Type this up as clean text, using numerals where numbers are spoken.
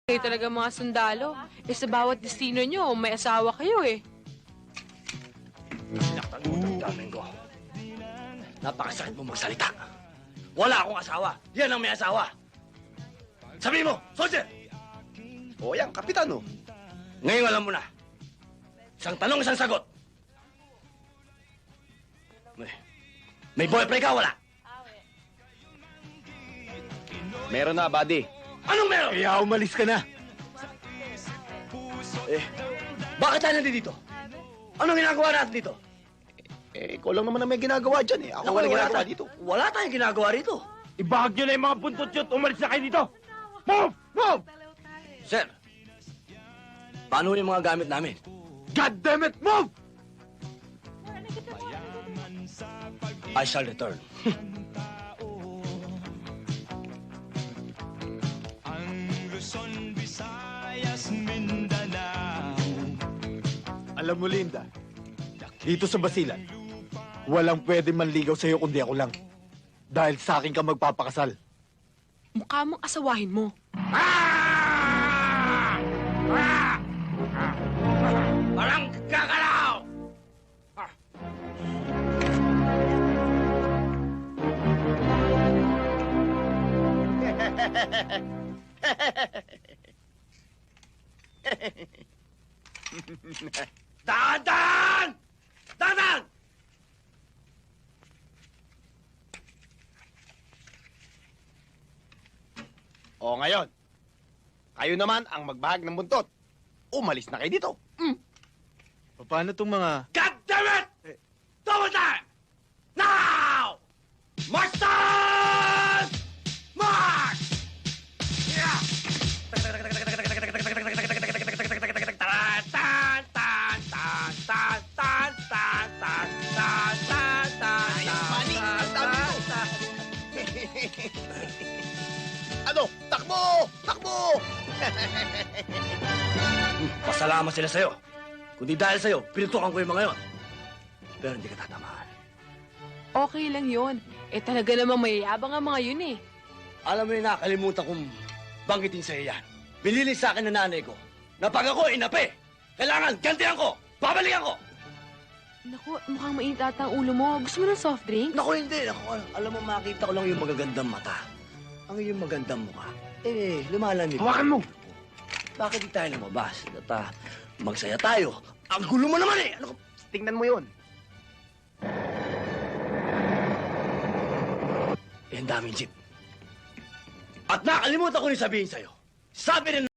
Kayo talaga mga sundalo. Sa bawat destino nyo, may asawa kayo eh. Sinaktan mo ang daming ko. Napakasakit mo magsalita. Wala akong asawa. Yan ang may asawa. Sabi mo, soldier! O yan, kapitan, oh. Ngayon alam mo na. Isang tanong, isang sagot. May boyfriend ka, wala? Meron na, buddy. Anong meron? Kaya umalis ka na. Bakit tayo nandito? Anong ginagawa natin dito? Ikaw lang naman na may ginagawa dyan, eh. Ako walang ginagawa dito. Wala tayong ginagawa rito. Ibahag nyo na yung mga buntot nyo at umalis na kayo dito! Move! Move! Sir, paano yung mga gamit namin? God damn it! Move! I shall return. Alam mo, Linda, dito sa Basilan, walang pwede manligaw sa'yo kundi ako lang. Dahil sa akin ka magpapakasal. Mukha mong asawahin mo. Parang kakalaw! Dahan-dahan! Dahan-dahan! O ngayon, kayo naman ang magbahag ng buntot. Umalis na kayo dito. Paano tong mga... God damn it! Double time! Now! March time! March! Yeah! Tan, tan, tan, tan, tan, tan, tan, tan, tan, tan, tan, Ayos, Manny. Ang dami mo. tan. Ano? Takbo! Takbo! Pasalamat sila sa'yo. Kundi dahil sa'yo, pinutukan ko yung mga yon. Pero hindi ka tatamaan. Okay lang yun. Talaga namang mayayabang ang mga yun eh. Alam mo yung nakakalimutan kong banggitin sa'yo yan. Binili sa akin ng nanay ko na pag ako inapi, kailangan gantihan ko, babalikan ko. Naku, mukhang mainit ata ang ulo mo. Gusto mo ng soft drink? Naku, hindi. Naku, alam mo, makita ko lang yung magagandang mata. Ang iyong magandang mukha. Lumalamig. Hawakan mo! Bakit di tayo lumabas? At magsaya tayo. Ang gulo mo naman eh! Ano ka? Tingnan mo yun. Ang daming jeep. At nakalimutan ko rin sabihin sa'yo. Sabi rin